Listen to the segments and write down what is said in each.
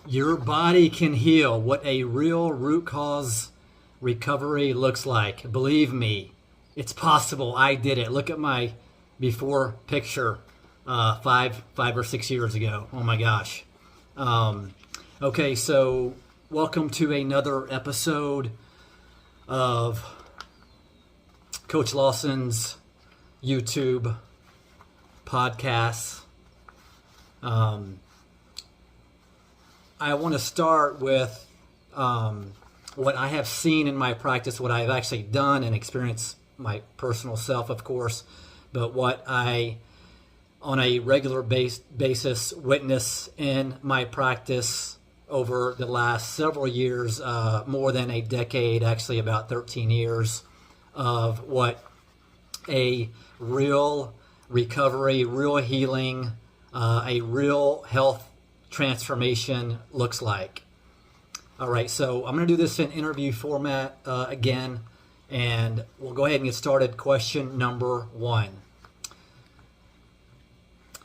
Your body can heal. What a real root cause recovery looks like. Believe me, it's possible. I did it. Look at my before picture 5 or 6 years ago. Oh my gosh. Okay, so welcome to another episode of Coach Lawson's YouTube podcast. I want to start with what I have seen in my practice, what I've actually done and experienced my personal self, of course, but what I, on a regular basis, witness in my practice over the last several years, more than a decade, actually about 13 years, of what a real recovery, real healing, a real health transformation looks like. All right, so I'm going to do this in interview format again, and we'll go ahead and get started. Question number one.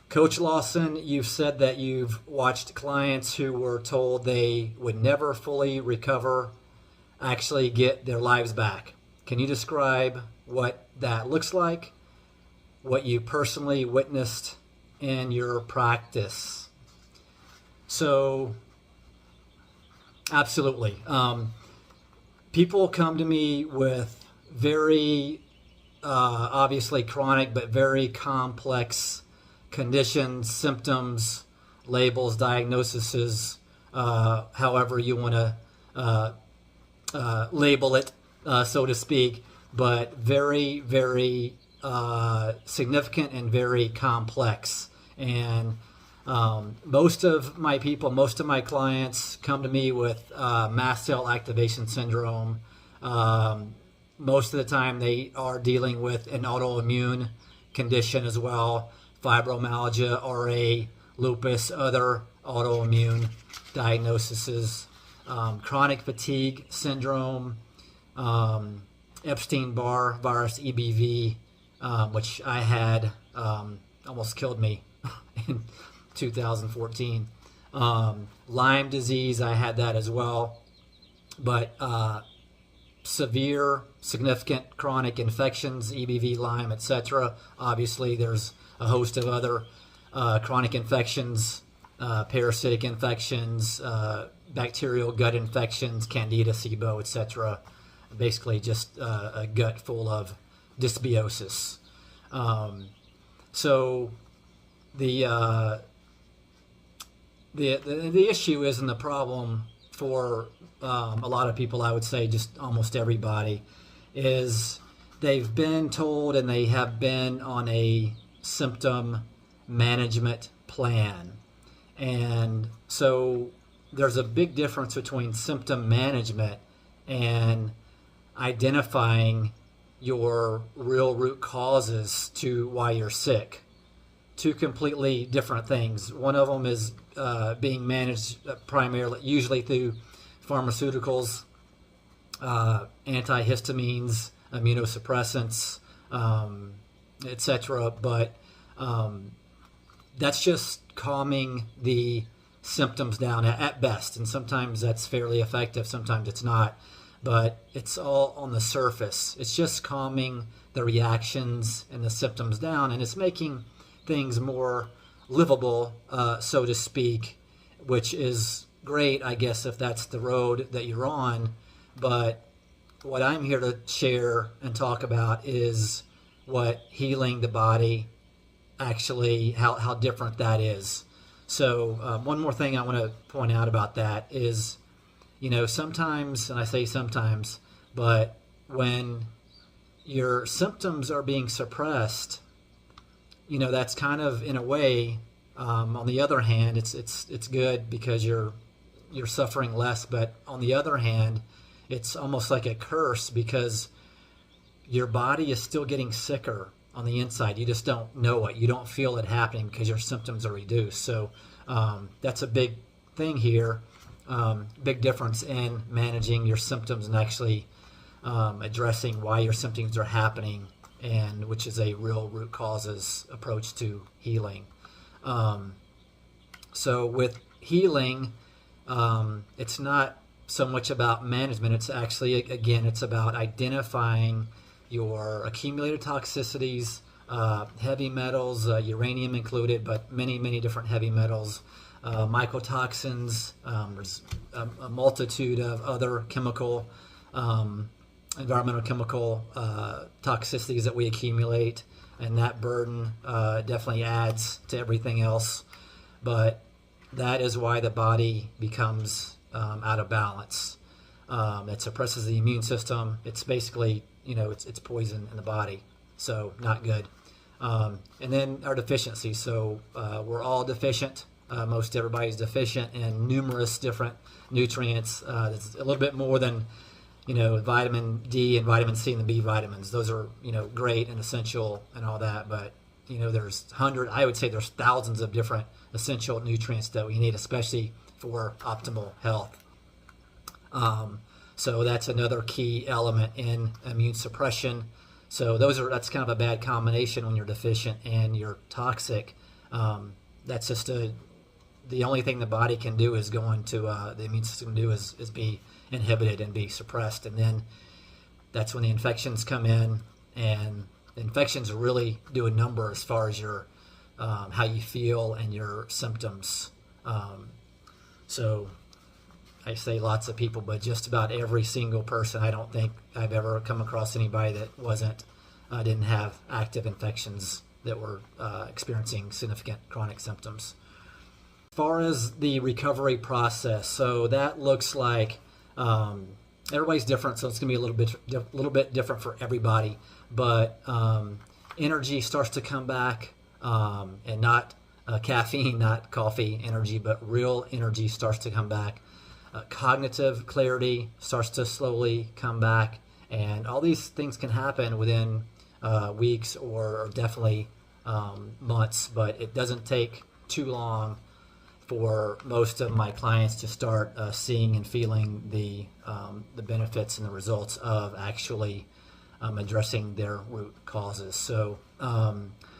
Coach Lawson, you've said that you've watched clients who were told they would never fully recover, actually get their lives back. Can you describe what that looks like, what you personally witnessed in your practice? So, absolutely. People come to me with very, obviously chronic, but very complex conditions, symptoms, labels, diagnoses, however you want to label it, so to speak, but very, very significant and very complex. And most of my clients come to me with mast cell activation syndrome. Most of the time they are dealing with an autoimmune condition as well, fibromyalgia, RA, lupus, other autoimmune diagnoses, chronic fatigue syndrome, Epstein-Barr virus, EBV, which I had, almost killed me in 2014. Lyme disease, I had that as well. But severe, significant chronic infections, EBV, Lyme, etc. Obviously, there's a host of other chronic infections, parasitic infections, bacterial gut infections, candida, SIBO, etc. Basically, just a gut full of dysbiosis. So the issue is, and the problem for a lot of people, I would say just almost everybody, is they've been told and they have been on a symptom management plan. And so there's a big difference between symptom management and identifying your real root causes to why you're sick. Two completely different things. One of them is being managed primarily, usually through pharmaceuticals, antihistamines, immunosuppressants, etc. But that's just calming the symptoms down at best, and sometimes that's fairly effective, sometimes it's not. But it's all on the surface. It's just calming the reactions and the symptoms down, and it's making things more livable, so to speak, which is great, I guess, if that's the road that you're on. But what I'm here to share and talk about is what healing the body actually, how different that is. So one more thing I want to point out about that is, sometimes, and I say sometimes, but when your symptoms are being suppressed, that's kind of, in a way, on the other hand, it's good because you're suffering less. But on the other hand, it's almost like a curse because your body is still getting sicker on the inside. You just don't know it. You don't feel it happening because your symptoms are reduced. So that's a big thing here. Big difference in managing your symptoms and actually addressing why your symptoms are happening, and which is a real root causes approach to healing. So with healing, it's not so much about management. It's actually, again, it's about identifying your accumulated toxicities, heavy metals, uranium included, but many, many different heavy metals, mycotoxins. There's a multitude of other chemical, environmental chemical toxicities that we accumulate, and that burden definitely adds to everything else. But that is why the body becomes out of balance. It suppresses the immune system. It's basically, it's poison in the body, so not good. And then our deficiencies. So we're all deficient. Most everybody's deficient in numerous different nutrients. It's a little bit more than, vitamin D and vitamin C and the B vitamins. Those are, great and essential and all that. But, I would say there's thousands of different essential nutrients that we need, especially for optimal health. So that's another key element in immune suppression. So that's kind of a bad combination when you're deficient and you're toxic. That's just the only thing the body can do is go into the immune system can do is be inhibited and be suppressed, and then that's when the infections come in, and infections really do a number as far as your how you feel and your symptoms. So I say lots of people, but just about every single person. I don't think I've ever come across anybody that didn't have active infections that were experiencing significant chronic symptoms. As far as the recovery process, so that looks like everybody's different, so it's going to be a little bit different for everybody. But energy starts to come back, and not caffeine, not coffee energy, but real energy starts to come back. Cognitive clarity starts to slowly come back, and all these things can happen within weeks or definitely months, but it doesn't take too long for most of my clients to start seeing and feeling the benefits and the results of actually addressing their root causes. So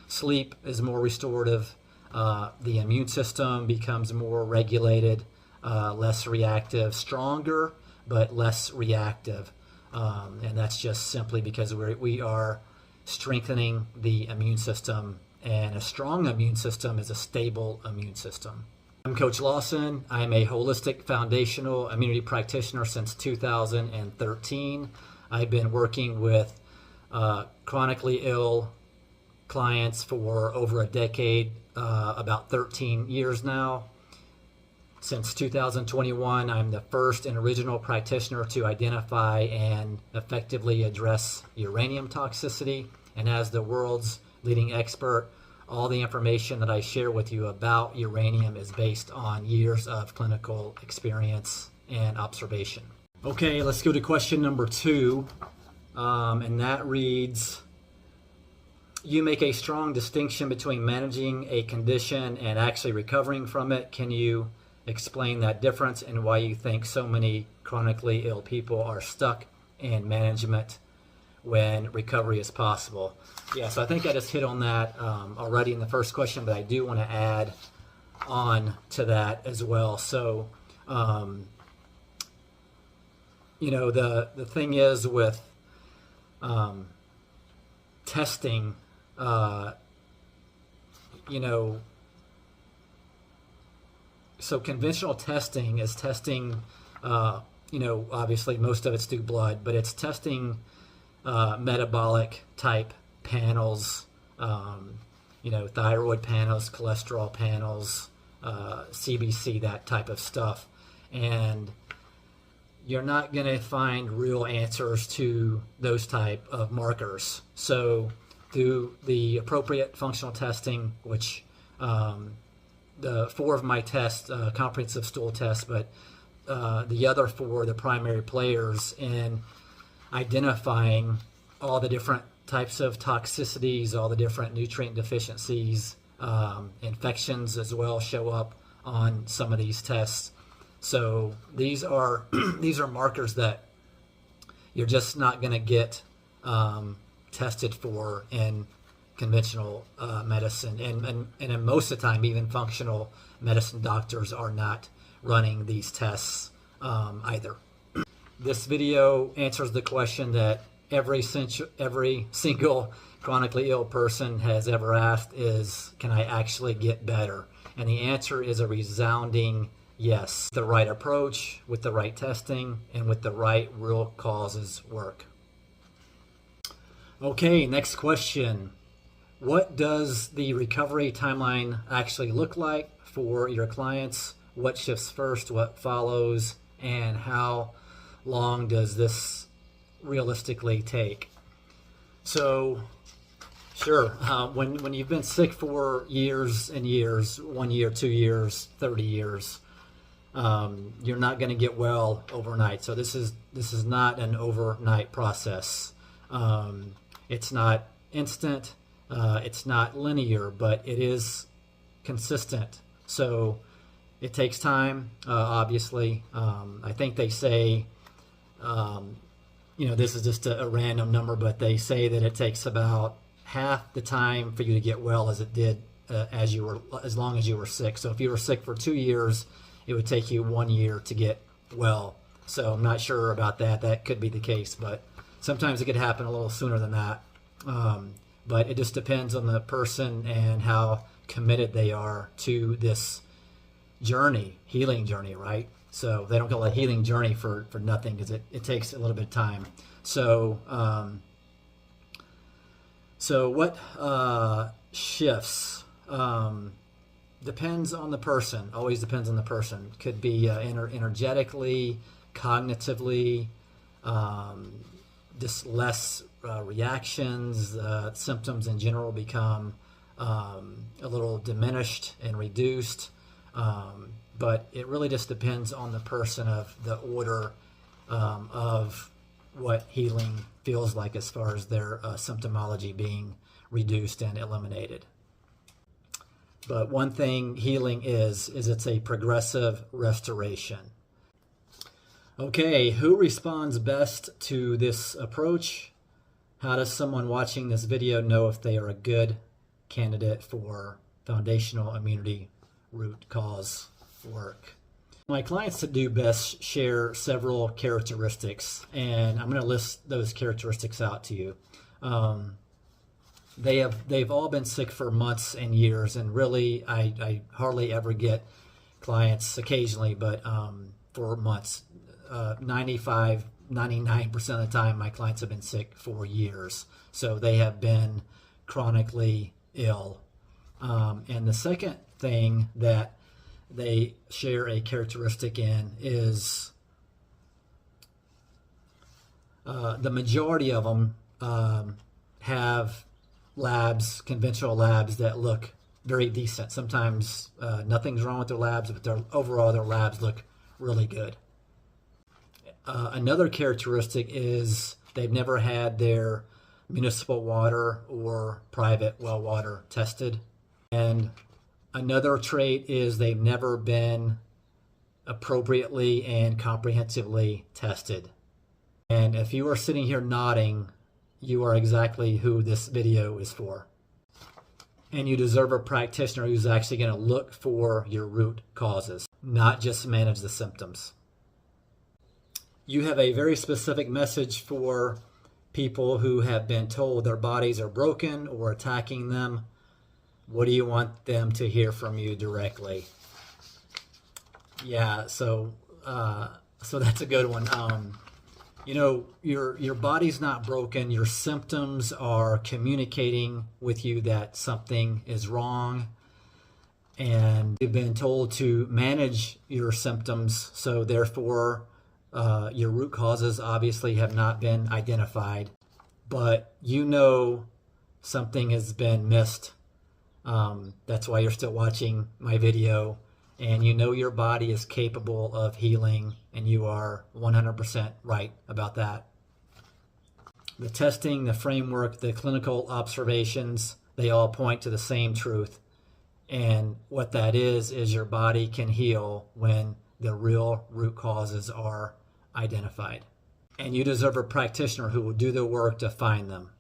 sleep is more restorative. The immune system becomes more regulated, less reactive, stronger, but less reactive. And that's just simply because we are strengthening the immune system, and a strong immune system is a stable immune system. I'm Coach Lawson. I'm a holistic foundational immunity practitioner since 2013. I've been working with chronically ill clients for over a decade, about 13 years now. Since 2021, I'm the first and original practitioner to identify and effectively address uranium toxicity. And as the world's leading expert, all the information that I share with you about uranium is based on years of clinical experience and observation. Okay, let's go to question number 2. And that reads, you make a strong distinction between managing a condition and actually recovering from it. Can you explain that difference and why you think so many chronically ill people are stuck in management when recovery is possible? Yeah, so I think I just hit on that already in the first question, but I do want to add on to that as well. So, the thing is with testing, so conventional testing is testing, obviously most of it's through blood, but it's testing metabolic type panels, thyroid panels, cholesterol panels, CBC, that type of stuff. And you're not going to find real answers to those type of markers. So through the appropriate functional testing, which the 4 of my tests, comprehensive stool tests, but the other 4, the primary players in identifying all the different types of toxicities, all the different nutrient deficiencies, infections as well show up on some of these tests. So these are these are markers that you're just not going to get tested for in conventional medicine, and most of the time even functional medicine doctors are not running these tests either. This video answers the question that every single chronically ill person has ever asked is, can I actually get better? And the answer is a resounding yes. The right approach, with the right testing, and with the right real causes work. Okay, next question. What does the recovery timeline actually look like for your clients? What shifts first, what follows, and how long does this realistically take? So, sure, when you've been sick for years and years, 1 year, 2 years, 30 years, you're not going to get well overnight. So this is not an overnight process. It's not instant. It's not linear, but it is consistent. So it takes time, obviously. I think they say, this is just a random number, but they say that it takes about half the time for you to get well as it did as long as you were sick. So if you were sick for 2 years, it would take you 1 year to get well. So I'm not sure about that. That could be the case, but sometimes it could happen a little sooner than that. But it just depends on the person and how committed they are to this healing journey, right? So they don't call it a healing journey for nothing, because it takes a little bit of time. So what shifts? Depends on the person. Always depends on the person. Could be energetically, cognitively, just less reactions. Symptoms in general become a little diminished and reduced. But it really just depends on the person of the order of what healing feels like as far as their symptomology being reduced and eliminated. But one thing healing is it's a progressive restoration. Okay, who responds best to this approach? How does someone watching this video know if they are a good candidate for foundational immunity root cause work? My clients that do best share several characteristics, and I'm going to list those characteristics out to you. They've all been sick for months and years, and really I hardly ever get clients, occasionally, but for months. 99% of the time my clients have been sick for years, so they have been chronically ill. And the second thing that they share a characteristic in is the majority of them have labs, conventional labs, that look very decent. Sometimes nothing's wrong with their labs, but overall their labs look really good. Another characteristic is they've never had their municipal water or private well water tested. And another trait is they've never been appropriately and comprehensively tested. And if you are sitting here nodding, you are exactly who this video is for. And you deserve a practitioner who's actually going to look for your root causes, not just manage the symptoms. You have a very specific message for people who have been told their bodies are broken or attacking them. What do you want them to hear from you directly? Yeah, so that's a good one. Your body's not broken. Your symptoms are communicating with you that something is wrong, and you've been told to manage your symptoms. So therefore, your root causes obviously have not been identified, but something has been missed. That's why you're still watching my video, and your body is capable of healing, and you are 100% right about that. The testing, the framework, the clinical observations, they all point to the same truth. And what that is your body can heal when the real root causes are identified. And you deserve a practitioner who will do the work to find them.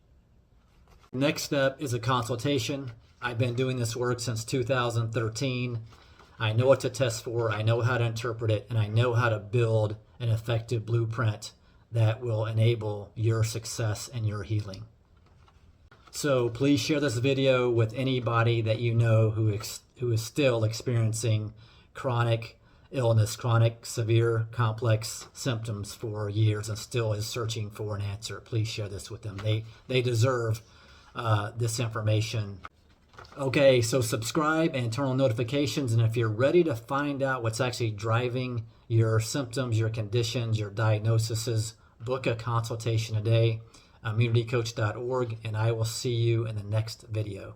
Next step is a consultation. I've been doing this work since 2013. I know what to test for, I know how to interpret it, and I know how to build an effective blueprint that will enable your success and your healing. So please share this video with anybody that you know who is still experiencing chronic illness, chronic, severe, complex symptoms for years and still is searching for an answer. Please share this with them. They deserve this information. Okay, so subscribe and turn on notifications. And if you're ready to find out what's actually driving your symptoms, your conditions, your diagnoses, book a consultation today, immunitycoach.org, and I will see you in the next video.